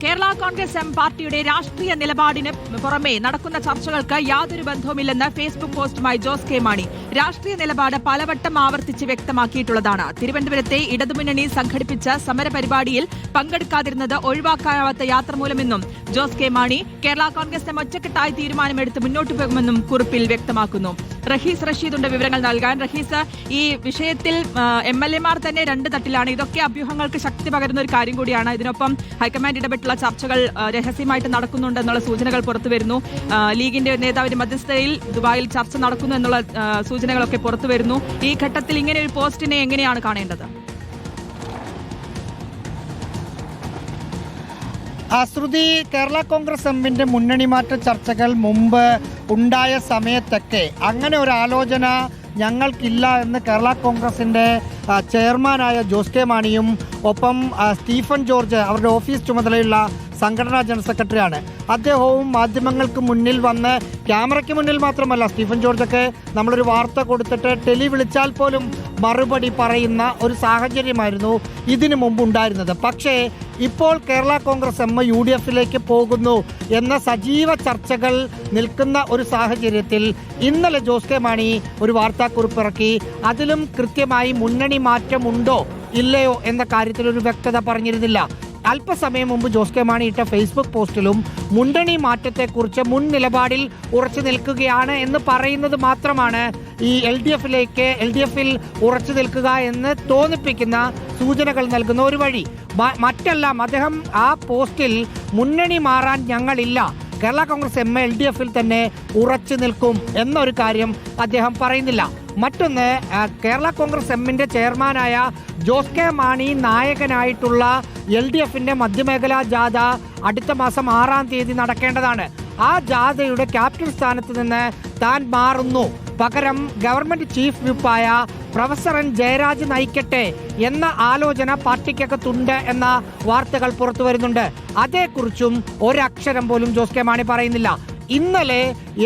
Kerala Congress M പാർട്ടിയുടെ രാഷ്ട്രീയ നിലപാടിന് പുറമെ നടക്കുന്ന ചർച്ചകൾക്ക് യാതൊരു ബന്ധവുമില്ലെന്ന് ഫേസ്ബുക്ക് പോസ്റ്റുമായി ജോസ് കെ മാണി. രാഷ്ട്രീയ നിലപാട് പലവട്ടം ആവർത്തിച്ച് വ്യക്തമാക്കിയിട്ടുള്ളതാണ്. തിരുവനന്തപുരത്തെ ഇടതുമുന്നണി സംഘടിപ്പിച്ച സമരപരിപാടിയിൽ പങ്കെടുക്കാതിരുന്നത് ഒഴിവാക്കാനാവാത്ത യാത്ര മൂലമെന്നും ജോസ് കെ മാണി കേരള കോൺഗ്രസ് എം ഒറ്റക്കെട്ടായി തീരുമാനമെടുത്ത് മുന്നോട്ടു പോകുമെന്നും കുറിപ്പിൽ വ്യക്തമാക്കുന്നു. റഹീസ് റഷീദുണ്ട് വിവരങ്ങൾ നൽകാൻ. റഹീസ്, ഈ വിഷയത്തിൽ MLA-മാർ തന്നെ രണ്ട് തട്ടിലാണ്. ഇതൊക്കെ അഭ്യൂഹങ്ങൾക്ക് ശക്തി പകരുന്ന ഒരു കാര്യം കൂടിയാണ്. ഇതിനൊപ്പം ഹൈക്കമാൻഡ് ഇടപെട്ടുള്ള ചർച്ചകൾ രഹസ്യമായിട്ട് നടക്കുന്നുണ്ടെന്നുള്ള സൂചനകൾ പുറത്തുവരുന്നു. ലീഗിന്റെ നേതാവിന്റെ മധ്യസ്ഥതയിൽ ദുബായിൽ ചർച്ച നടക്കുന്നു എന്നുള്ള സൂചനകളൊക്കെ പുറത്തുവരുന്നു. ഈ ഘട്ടത്തിൽ ഇങ്ങനെ ഒരു പോസ്റ്റിനെ എങ്ങനെയാണ് കാണേണ്ടത്? ശ്രുതി, കേരള കോൺഗ്രസ് എമ്മിൻ്റെ മുന്നണി മാറ്റ ചർച്ചകൾ മുമ്പ് ഉണ്ടായ സമയത്തൊക്കെ അങ്ങനെ ഒരു ആലോചന ഞങ്ങൾക്കില്ല എന്ന് കേരള കോൺഗ്രസിൻ്റെ ചെയർമാനായ ജോസ് കെ മാണിയും ഒപ്പം സ്റ്റീഫൻ ജോർജ്, അവരുടെ ഓഫീസ് ചുമതലയുള്ള സംഘടനാ ജനറൽ സെക്രട്ടറിയാണ്, അദ്ദേഹവും മാധ്യമങ്ങൾക്ക് മുന്നിൽ വന്ന്, ക്യാമറയ്ക്ക് മുന്നിൽ മാത്രമല്ല, സ്റ്റീഫൻ ജോർജൊക്കെ നമ്മളൊരു വാർത്ത കൊടുത്തിട്ട് ടെലി വിളിച്ചാൽ പോലും മറുപടി പറയുന്ന ഒരു സാഹചര്യമായിരുന്നു ഇതിനു മുമ്പ് ഉണ്ടായിരുന്നത്. പക്ഷേ ഇപ്പോൾ കേരള കോൺഗ്രസ് എം UDF-ലേക്ക് പോകുന്നു എന്ന സജീവ ചർച്ചകൾ നിൽക്കുന്ന ഒരു സാഹചര്യത്തിൽ ഇന്നലെ ജോസ് കെ മാണി ഒരു വാർത്താക്കുറിപ്പിറക്കി. അതിലും കൃത്യമായി മുന്നണി മാറ്റമുണ്ടോ ഇല്ലയോ എന്ന കാര്യത്തിൽ ഒരു വ്യക്തത പറഞ്ഞിരുന്നില്ല. അല്പസമയം മുമ്പ് ജോസ് കെ മാണി ഇട്ട ഫേസ്ബുക്ക് പോസ്റ്റിലും മുന്നണി മാറ്റത്തെക്കുറിച്ച് മുൻ നിലപാടിൽ ഉറച്ചു നിൽക്കുകയാണ് എന്ന് പറയുന്നത് മാത്രമാണ് ഈ LDF-ൽ ഉറച്ചു നിൽക്കുക എന്ന് തോന്നിപ്പിക്കുന്ന സൂചനകൾ നൽകുന്ന ഒരു വഴി. മറ്റെല്ലാം അദ്ദേഹം ആ പോസ്റ്റിൽ മുന്നണി മാറാൻ ഞങ്ങളില്ല, കേരള കോൺഗ്രസ് എം LDF-ൽ തന്നെ ഉറച്ചു നിൽക്കും എന്നൊരു കാര്യം അദ്ദേഹം പറയുന്നില്ല. മറ്റൊന്ന്, കേരള കോൺഗ്രസ് എമ്മിൻ്റെ ചെയർമാനായ ജോസ് കെ മാണി നായകനായിട്ടുള്ള LDF-ന്റെ മധ്യമേഖലാ ജാഥ അടുത്ത മാസം 6-ാം തീയതി നടക്കേണ്ടതാണ്. ആ ജാഥയുടെ ക്യാപ്റ്റൻ സ്ഥാനത്ത് നിന്ന് താൻ മാറുന്നു, പകരം ഗവൺമെന്റ് ചീഫ് വിപ്പായ പ്രൊഫസർ N ജയരാജ് നയിക്കട്ടെ എന്ന ആലോചന പാർട്ടിക്കകത്തുണ്ട് എന്ന വാർത്തകൾ പുറത്തു വരുന്നുണ്ട്. അതേക്കുറിച്ചും ഒരക്ഷരം പോലും ജോസ് കെ മാണി പറയുന്നില്ല. ഇന്നലെ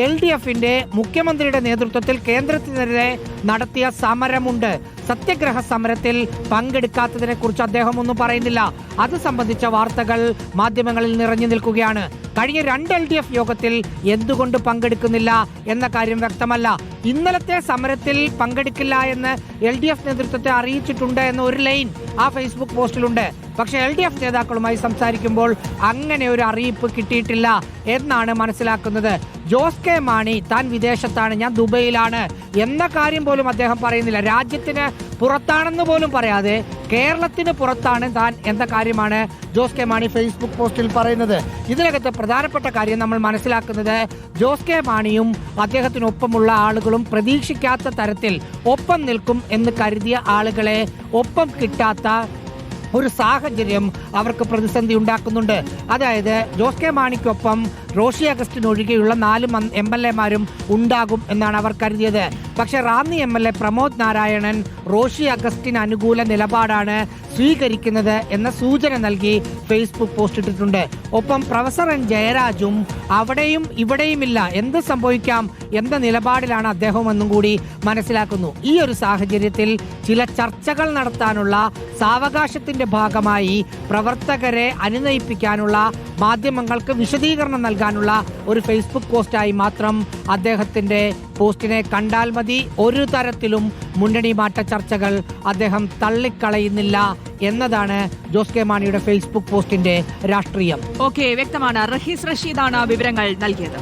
LDF-ന്റെ മുഖ്യമന്ത്രിയുടെ നേതൃത്വത്തിൽ കേന്ദ്രത്തിനെതിരെ നടത്തിയ സമരമുണ്ട്. സത്യഗ്രഹ സമരത്തിൽ പങ്കെടുക്കാത്തതിനെ കുറിച്ച് അദ്ദേഹം ഒന്നും പറയുന്നില്ല. അത് സംബന്ധിച്ച വാർത്തകൾ മാധ്യമങ്ങളിൽ നിറഞ്ഞു നിൽക്കുകയാണ്. കഴിഞ്ഞ 2 LDF യോഗത്തിൽ എന്തുകൊണ്ട് പങ്കെടുക്കുന്നില്ല എന്ന കാര്യം വ്യക്തമല്ല. ഇന്നലത്തെ സമരത്തിൽ പങ്കെടുക്കില്ല എന്ന് LDF നേതൃത്വത്തെ അറിയിച്ചിട്ടുണ്ട് എന്ന ഒരു ലൈൻ ആ ഫേസ്ബുക്ക് പോസ്റ്റിലുണ്ട്. പക്ഷെ LDF നേതാക്കളുമായി സംസാരിക്കുമ്പോൾ അങ്ങനെ ഒരു അറിയിപ്പ് കിട്ടിയിട്ടില്ല എന്നാണ് മനസ്സിലാക്കുന്നത്. ജോസ് കെ മാണി താൻ വിദേശത്താണ്, ഞാൻ ദുബൈയിലാണ് എന്ന കാര്യം പോലും അദ്ദേഹം പറയുന്നില്ല. രാജ്യത്തിന് പുറത്താണെന്ന് പോലും പറയാതെ കേരളത്തിന് പുറത്താണ് താൻ എന്ന കാര്യമാണ് ജോസ് കെ മാണി ഫേസ്ബുക്ക് പോസ്റ്റിൽ പറയുന്നത്. ഇതിനകത്ത് പ്രധാനപ്പെട്ട കാര്യം നമ്മൾ മനസ്സിലാക്കുന്നത്, ജോസ് കെ മാണിയും അദ്ദേഹത്തിനൊപ്പമുള്ള ആളുകളും പ്രതീക്ഷിക്കാത്ത തരത്തിൽ ഒപ്പം നിൽക്കും എന്ന് കരുതിയ ആളുകളെ ഒപ്പം കിട്ടാത്ത ഒരു സാഹചര്യം അവർക്ക് പ്രതിസന്ധി ഉണ്ടാക്കുന്നുണ്ട്. അതായത് ജോസ് കെ മാണിക്കൊപ്പം റോഷി അഗസ്റ്റിൻ ഒഴികെയുള്ള 4 MLA-മാരും ഉണ്ടാകും എന്നാണ് അവർ കരുതിയത്. പക്ഷെ റാന്നി MLA പ്രമോദ് നാരായണൻ റോഷി അഗസ്റ്റിൻ അനുകൂല നിലപാടാണ് സ്വീകരിക്കുന്നത് എന്ന സൂചന നൽകി ഫേസ്ബുക്ക് പോസ്റ്റ് ഇട്ടിട്ടുണ്ട്. ഒപ്പം പ്രൊഫസർ N ജയരാജും അവിടെയും ഇവിടെയുമില്ല, എന്ത് സംഭവിക്കാം എന്ന നിലപാടിലാണ് അദ്ദേഹം എന്നും കൂടി മനസ്സിലാക്കുന്നു. ഈ ഒരു സാഹചര്യത്തിൽ ചില ചർച്ചകൾ നടത്താനുള്ള സാവകാശത്തിന്റെ ഭാഗമായി പ്രവർത്തകരെ അനുനയിപ്പിക്കാനുള്ള, മാധ്യമങ്ങൾക്ക് വിശദീകരണം നൽകാനുള്ള ഒരു ഫേസ്ബുക്ക് പോസ്റ്റായി മാത്രം അദ്ദേഹത്തിന്റെ പോസ്റ്റിനെ കണ്ടാൽ മതി. ഒരു തരത്തിലും മുന്നണി മാറ്റ ചർച്ചകൾ അദ്ദേഹം തള്ളിക്കളയുന്നില്ല എന്നതാണ് ജോസ് കെ മാണിയുടെ ഫേസ്ബുക്ക് പോസ്റ്റിന്റെ രാഷ്ട്രീയം. ഓക്കെ, വ്യക്തമാണ്. റഹീസ് റഷീദാണ് വിവരങ്ങൾ നൽകിയത്.